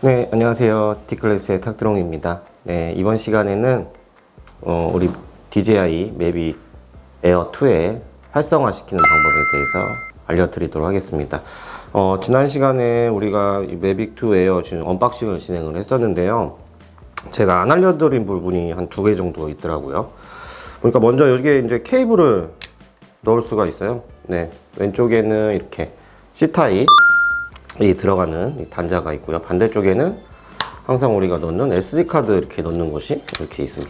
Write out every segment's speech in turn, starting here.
네, 안녕하세요. T클래스의 탁드롱입니다. 네, 이번 시간에는 우리 DJI 매빅 에어 2의 활성화시키는 방법에 대해서 알려드리도록 하겠습니다. 지난 시간에 우리가 이 매빅 2 에어 지금 언박싱을 진행을 했었는데요. 제가 안 알려드린 부분이 한 2개 정도 있더라고요. 그러니까 먼저 여기에 이제 케이블을 넣을 수가 있어요. 네, 왼쪽에는 이렇게 C타입 이 들어가는 이 단자가 있고요. 반대쪽에는 항상 우리가 넣는 SD카드 이렇게 넣는 곳이 이렇게 있습니다.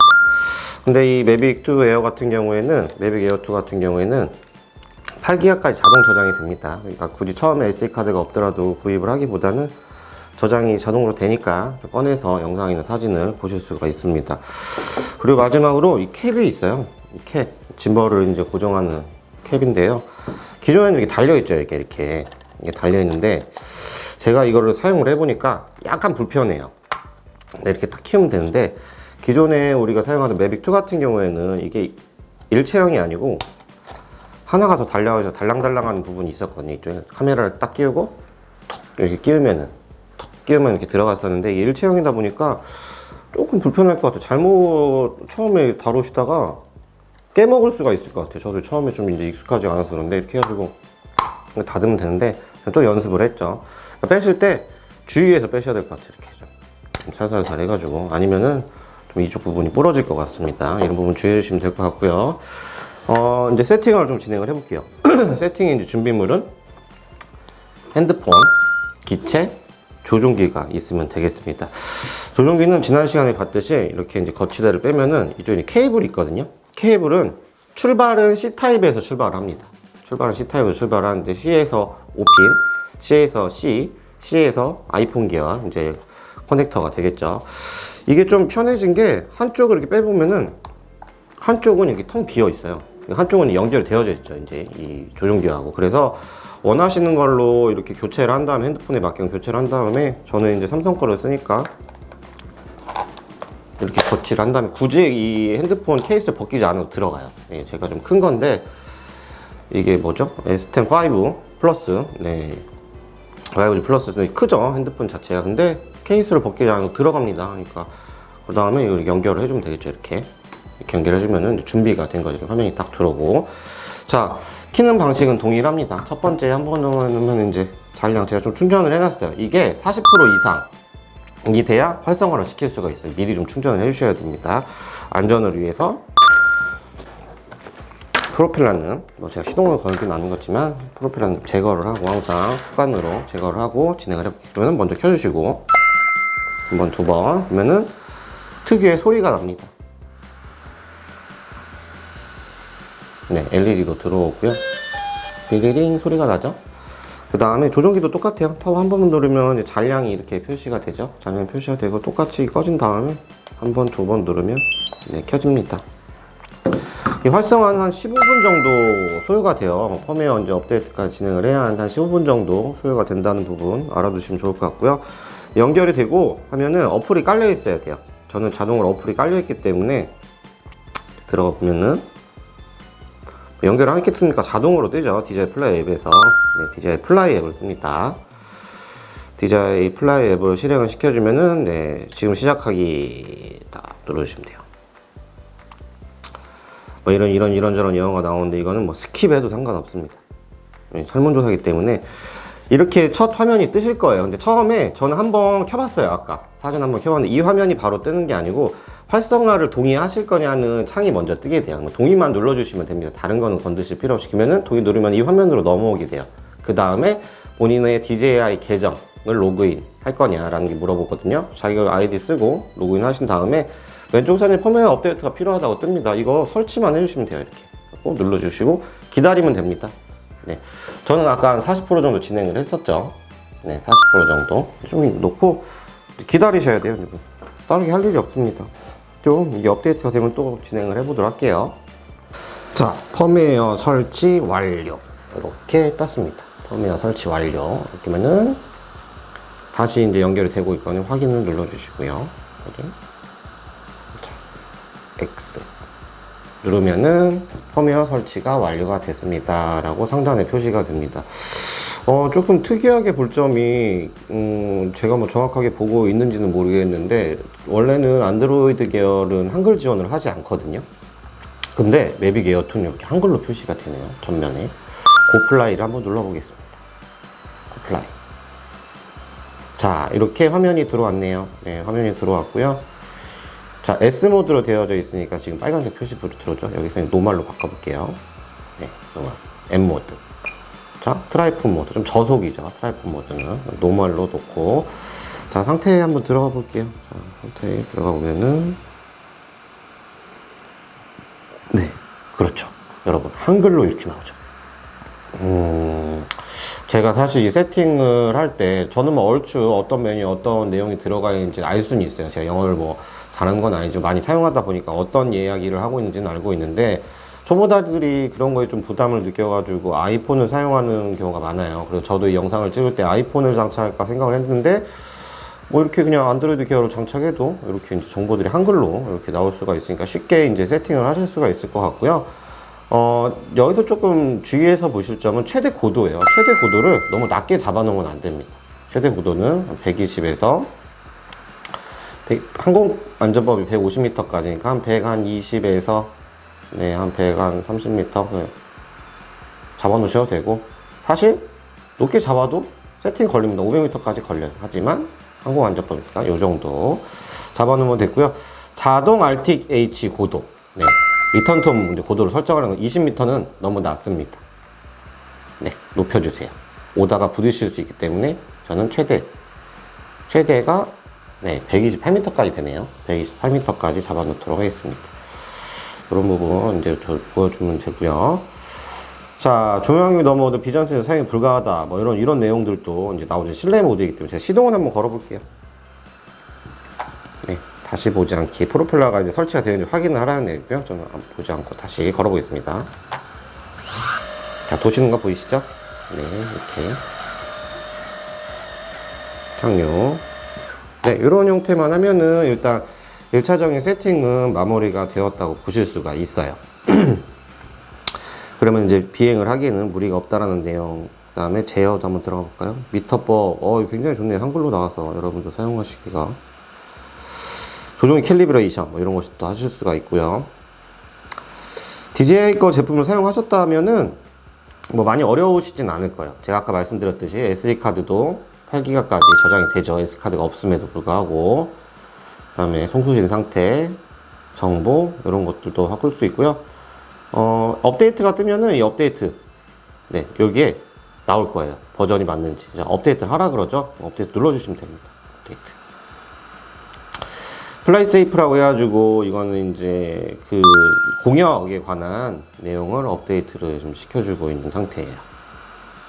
근데 이 매빅 2 에어 같은 경우에는, 매빅 에어 2 같은 경우에는 8기가까지 자동 저장이 됩니다. 그러니까 굳이 처음에 SD카드가 없더라도 구입을 하기보다는 저장이 자동으로 되니까 꺼내서 영상이나 사진을 보실 수가 있습니다. 그리고 마지막으로 이 캡이 있어요. 이 캡, 짐벌을 이제 고정하는 캡인데요. 기존에는 이렇게 달려있죠. 이렇게 달려있는데, 제가 이거를 사용을 해보니까 약간 불편해요. 네, 이렇게 딱 키우면 되는데, 기존에 우리가 사용하던 매빅 2 같은 경우에는 이게 일체형이 아니고 하나가 더 달려서 달랑달랑하는 부분이 있었거든요. 이쪽에 카메라를 딱 끼우고 톡 이렇게 끼우면 이렇게 들어갔었는데, 이게 일체형이다 보니까 조금 불편할 것 같아요. 잘못 처음에 다루시다가 깨먹을 수가 있을 것 같아요. 저도 처음에 좀 이제 익숙하지 않아서 그런데, 이렇게 해가지고 닫으면 되는데 좀 연습을 했죠. 그러니까 빼실 때 주의해서 빼셔야 될 것 같아요. 이렇게 좀 살살살 해가지고, 아니면은 좀 이쪽 부분이 부러질 것 같습니다. 이런 부분 주의해 주시면 될 것 같고요. 이제 세팅을 좀 진행을 해볼게요. 세팅의 이제 준비물은 핸드폰, 기체, 조종기가 있으면 되겠습니다. 조종기는 지난 시간에 봤듯이 이렇게 이제 거치대를 빼면은 이쪽에 케이블이 있거든요. 케이블은 출발은 C타입에서 출발을 합니다. 출발은 C타입으로 출발하는데, C에서 5핀, C에서 C, C에서 아이폰 기어 이제 커넥터가 되겠죠. 이게 좀 편해진 게, 한쪽을 이렇게 빼보면은 한쪽은 이렇게 텅 비어 있어요. 한쪽은 연결이 되어져 있죠. 이제 이 조종기하고. 그래서 원하시는 걸로 이렇게 교체를 한 다음에, 핸드폰에 맞게 교체를 한 다음에, 저는 이제 삼성 거를 쓰니까 이렇게 거치를 한 다음에 굳이 이 핸드폰 케이스를 벗기지 않아도 들어가요. 예, 제가 좀 큰 건데, 이게 뭐죠? S10 5 플러스. 네, 5G 플러스. 크죠? 핸드폰 자체가. 근데 케이스를 벗기지 않아도 들어갑니다. 그러니까 그 다음에 이걸 연결을 해주면 되겠죠. 이렇게 연결해주면은 준비가 된 거죠. 화면이 딱 들어오고. 자, 키는 방식은 동일합니다. 첫 번째 한 번 넣으면 이제 잔량, 제가 좀 충전을 해놨어요. 이게 40% 이상이 돼야 활성화를 시킬 수가 있어요. 미리 좀 충전을 해주셔야 됩니다. 안전을 위해서. 프로펠러는 뭐 제가 시동을 걸긴 안 거지만, 프로펠러는 제거를 하고, 항상 습관으로 제거를 하고 진행을 해볼게요. 그러면 먼저 켜주시고, 한 번, 두 번 그러면은 특유의 소리가 납니다. 네, LED도 들어오고요. 비리링 소리가 나죠. 그 다음에 조종기도 똑같아요. 파워 한 번만 누르면 이제 잔량이 이렇게 표시가 되죠. 잔량 표시가 되고, 똑같이 꺼진 다음에 한 번, 두 번 누르면 네, 켜집니다. 이 활성화는 한 15분 정도 소요가 돼요. 펌웨어 이제 업데이트까지 진행을 해야 한 15분 정도 소요가 된다는 부분 알아두시면 좋을 것 같고요. 연결이 되고 하면은 어플이 깔려 있어야 돼요. 저는 자동으로 어플이 깔려 있기 때문에 들어가 보면은, 연결을 하겠습니까? 자동으로 뜨죠. DJI 플라이 앱에서. 네, DJI 플라이 앱을 씁니다. DJI 플라이 앱을 실행을 시켜주면은, 네, 지금 시작하기 딱 누르시면 돼요. 뭐 이런저런 영어가 나오는데, 이거는 뭐 스킵해도 상관없습니다. 설문조사이기 때문에 이렇게 첫 화면이 뜨실 거예요. 근데 처음에 저는 한번 켜봤어요. 아까 사진 한번 켜봤는데, 이 화면이 바로 뜨는 게 아니고 활성화를 동의하실 거냐는 창이 먼저 뜨게 돼요. 동의만 눌러주시면 됩니다. 다른 거는 건드실 필요 없이. 그러면은 동의 누르면 이 화면으로 넘어오게 돼요. 그 다음에 본인의 DJI 계정을 로그인 할 거냐라는 게 물어보거든요. 자기가 아이디 쓰고 로그인 하신 다음에 왼쪽 선에 펌웨어 업데이트가 필요하다고 뜹니다. 이거 설치만 해주시면 돼요. 이렇게 꼭 눌러주시고 기다리면 됩니다. 네, 저는 아까 한 40% 정도 진행을 했었죠. 네, 40% 정도 좀 놓고 기다리셔야 돼요. 다르게 할 일이 없습니다. 좀 이게 업데이트가 되면 또 진행을 해보도록 할게요. 자, 펌웨어 설치 완료. 이렇게 떴습니다. 펌웨어 설치 완료. 이렇게 하면은 다시 이제 연결이 되고 있거든요. 확인을 눌러주시고요. 확인. X 누르면은 펌웨어 설치가 완료가 됐습니다 라고 상단에 표시가 됩니다. 조금 특이하게 볼 점이, 제가 뭐 정확하게 보고 있는지는 모르겠는데, 원래는 안드로이드 계열은 한글 지원을 하지 않거든요. 근데 매빅 에어2는 이렇게 한글로 표시가 되네요. 전면에. 고플라이를 한번 눌러보겠습니다. 고플라이. 자, 이렇게 화면이 들어왔네요. 네, 화면이 들어왔고요. 자, S 모드로 되어져 있으니까 지금 빨간색 표시불이 들어오죠. 여기서 노말로 바꿔볼게요. 네, 노말. M 모드. 자, 트라이폰 모드. 좀 저속이죠. 트라이폰 모드는. 노멀로 놓고. 자, 상태에 한번 들어가 볼게요. 자, 상태에 들어가 보면은. 네, 그렇죠. 여러분, 한글로 이렇게 나오죠. 제가 사실 이 세팅을 할 때, 저는 뭐 얼추 어떤 메뉴, 어떤 내용이 들어가 있는지 알 수는 있어요. 제가 영어를 뭐 잘하는 건 아니지만 많이 사용하다 보니까 어떤 이야기를 하고 있는지는 알고 있는데, 초보자들이 그런 거에 좀 부담을 느껴가지고 아이폰을 사용하는 경우가 많아요. 그래서 저도 이 영상을 찍을 때 아이폰을 장착할까 생각을 했는데, 뭐 이렇게 그냥 안드로이드 계열로 장착해도 이렇게 이제 정보들이 한글로 이렇게 나올 수가 있으니까 쉽게 이제 세팅을 하실 수가 있을 것 같고요. 여기서 조금 주의해서 보실 점은 최대 고도예요. 최대 고도를 너무 낮게 잡아놓으면 안 됩니다. 최대 고도는 120에서 항공 안전법이 150m까지니까 한 120에서 네, 한 130m 네, 잡아놓으셔도 되고, 사실 높게 잡아도 세팅 걸립니다. 500m까지 걸려요. 하지만 항공 안전법이니까 이 정도 잡아놓으면 됐고요. 자동 RTH 고도, 네, 리턴 톤 고도를 설정을 하는 건 20m는 너무 낮습니다. 네, 높여주세요. 오다가 부딪힐 수 있기 때문에 저는 최대가 네, 128m까지 되네요. 128m까지 잡아놓도록 하겠습니다. 이런 부분 이제 보여주면 되고요. 자, 조명이 너무 비전센서 사용이 불가하다, 뭐 이런 내용들도 이제 나오죠. 실내 모드이기 때문에 제가 시동을 한번 걸어볼게요. 네, 다시 보지 않기. 프로펠러가 이제 설치가 되는지 확인을 하라는 얘기고요. 저는 보지 않고 다시 걸어보겠습니다. 자, 도시는 거 보이시죠? 네, 이렇게 착륙. 네, 이런 형태만 하면은 일단 1차적인 세팅은 마무리가 되었다고 보실 수가 있어요. 그러면 이제 비행을 하기에는 무리가 없다라는 내용. 그 다음에 제어도 한번 들어가 볼까요? 미터법, 굉장히 좋네요. 한글로 나와서 여러분도 사용하시기가. 조종의 캘리브레이션, 뭐 이런 것도 하실 수가 있고요. DJI 거 제품을 사용하셨다면은 뭐 많이 어려우시진 않을 거예요. 제가 아까 말씀드렸듯이 SD카드도 8기가까지 저장이 되죠. SD카드가 없음에도 불구하고. 그 다음에 송수신 상태, 정보, 이런 것들도 바꿀 수 있고요. 업데이트가 뜨면은 이 업데이트, 네, 여기에 나올 거예요. 버전이 맞는지. 자, 업데이트를 하라 그러죠? 업데이트 눌러주시면 됩니다. 업데이트. 플라이 세이프라고 해가지고, 이거는 이제 그 공역에 관한 내용을 업데이트를 좀 시켜주고 있는 상태예요.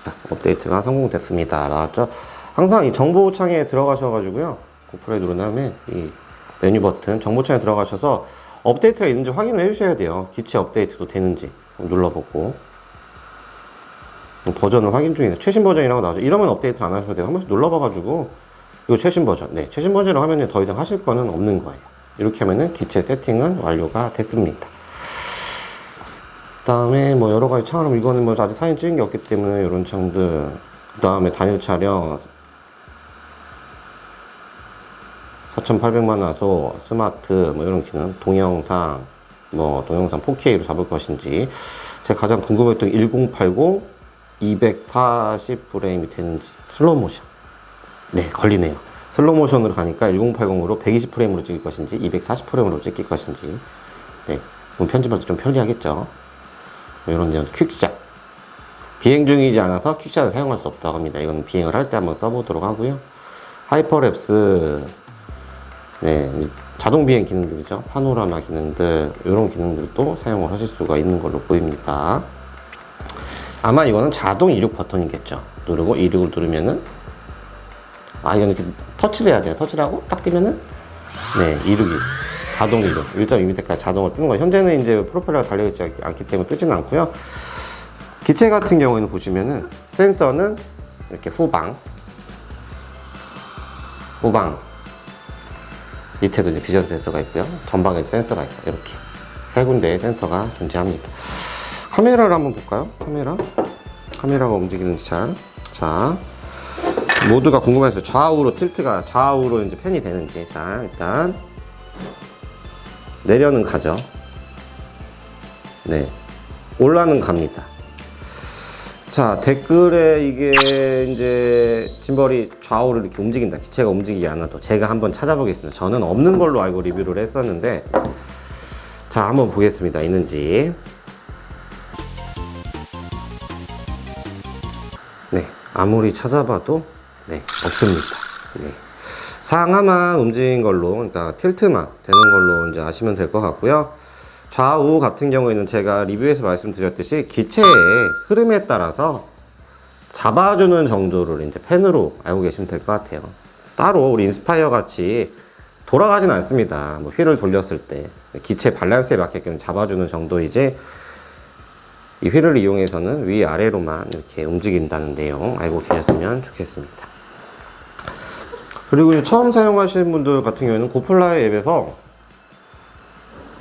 자, 업데이트가 성공됐습니다. 나왔죠? 항상 이 정보창에 들어가셔가지고요. 고프로에 누른 다음에 이 메뉴 버튼 정보창에 들어가셔서 업데이트가 있는지 확인을 해주셔야 돼요. 기체 업데이트도 되는지 눌러보고, 버전을 확인 중이다. 최신 버전이라고 나오죠. 이러면 업데이트 안 하셔도 돼요. 한 번씩 눌러봐가지고 이거 최신 버전, 네, 최신 버전이라고 하면 더 이상 하실 거는 없는 거예요. 이렇게 하면은 기체 세팅은 완료가 됐습니다. 그 다음에 뭐 여러 가지 창으로, 이거는 뭐 아직 사진 찍은 게 없기 때문에 이런 창들. 그 다음에 단일 촬영, 4800만 화소, 스마트, 뭐 이런 기능, 동영상 4K로 잡을 것인지, 제가 가장 궁금했던 1080, 240프레임이 되는지, 슬로우 모션. 네, 걸리네요. 슬로우 모션으로 가니까 1080으로 120프레임으로 찍을 것인지, 240프레임으로 찍을 것인지, 네, 그럼 편집할 때 좀 편리하겠죠. 이런 데는 퀵샷. 비행 중이지 않아서 퀵샷을 사용할 수 없다고 합니다. 이건 비행을 할 때 한번 써보도록 하고요. 하이퍼랩스, 네, 자동 비행 기능들이죠. 파노라마 기능들, 이런 기능들도 사용을 하실 수가 있는 걸로 보입니다. 아마 이거는 자동 이륙 버튼이겠죠. 누르고 이륙을 누르면은, 이건 이렇게 터치를 해야 돼요. 터치를 하고 딱 뜨면은, 네, 이륙이 자동 이륙 1.2m까지 자동으로 뜨는 거예요. 현재는 이제 프로펠러가 달려있지 않기 때문에 뜨지는 않고요. 기체 같은 경우에는 보시면은 센서는 이렇게 후방 밑에도 이제 비전 센서가 있고요. 전방에도 센서가 있어요. 이렇게 세 군데의 센서가 존재합니다. 카메라를 한번 볼까요? 카메라가 움직이는지 잘 자, 모두가 궁금해서 좌우로 틸트가 좌우로 이제 팬이 되는지. 자, 일단 내려는 가죠. 네, 올라는 갑니다. 자, 댓글에 이게 이제 짐벌이 좌우로 이렇게 움직인다, 기체가 움직이지 않아도, 제가 한번 찾아보겠습니다. 저는 없는 걸로 알고 리뷰를 했었는데, 자, 한번 보겠습니다. 있는지. 네, 아무리 찾아봐도 네, 없습니다. 네. 상하만 움직인 걸로, 그러니까 틸트만 되는 걸로 이제 아시면 될 것 같고요. 좌우 같은 경우에는 제가 리뷰에서 말씀드렸듯이 기체의 흐름에 따라서 잡아주는 정도를 이제 펜으로 알고 계시면 될 것 같아요. 따로 우리 인스파이어 같이 돌아가진 않습니다. 뭐 휠을 돌렸을 때 기체 밸런스에 맞게끔 잡아주는 정도이지, 이 휠을 이용해서는 위아래로만 이렇게 움직인다는 내용 알고 계셨으면 좋겠습니다. 그리고 처음 사용하시는 분들 같은 경우에는 고플라이 앱에서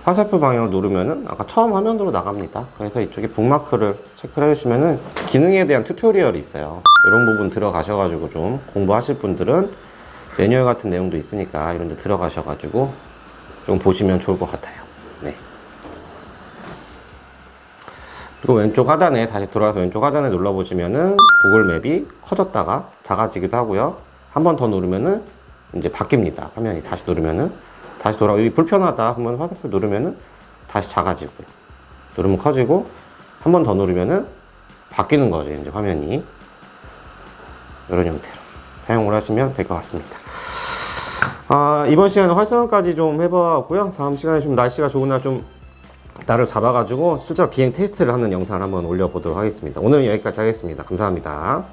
화살표 방향을 누르면은 아까 처음 화면으로 나갑니다. 그래서 이쪽에 북마크를 체크를 해주시면은 기능에 대한 튜토리얼이 있어요. 이런 부분 들어가셔가지고 좀 공부하실 분들은 매뉴얼 같은 내용도 있으니까 이런 데 들어가셔가지고 좀 보시면 좋을 것 같아요. 네. 그리고 왼쪽 하단에 다시 돌아와서 왼쪽 하단에 눌러보시면은 구글 맵이 커졌다가 작아지기도 하고요. 한 번 더 누르면은 이제 바뀝니다. 화면이 다시 누르면은 다시 돌아오고, 여기 불편하다 하면 화살표 누르면은 다시 작아지고요. 누르면 커지고, 한 번 더 누르면은 바뀌는 거죠. 이제 화면이 이런 형태로 사용을 하시면 될 것 같습니다. 이번 시간에 활성화까지 좀 해봤고요. 다음 시간에 좀 날씨가 좋은 날 좀 날을 잡아가지고 실제로 비행 테스트를 하는 영상을 한번 올려보도록 하겠습니다. 오늘은 여기까지 하겠습니다. 감사합니다.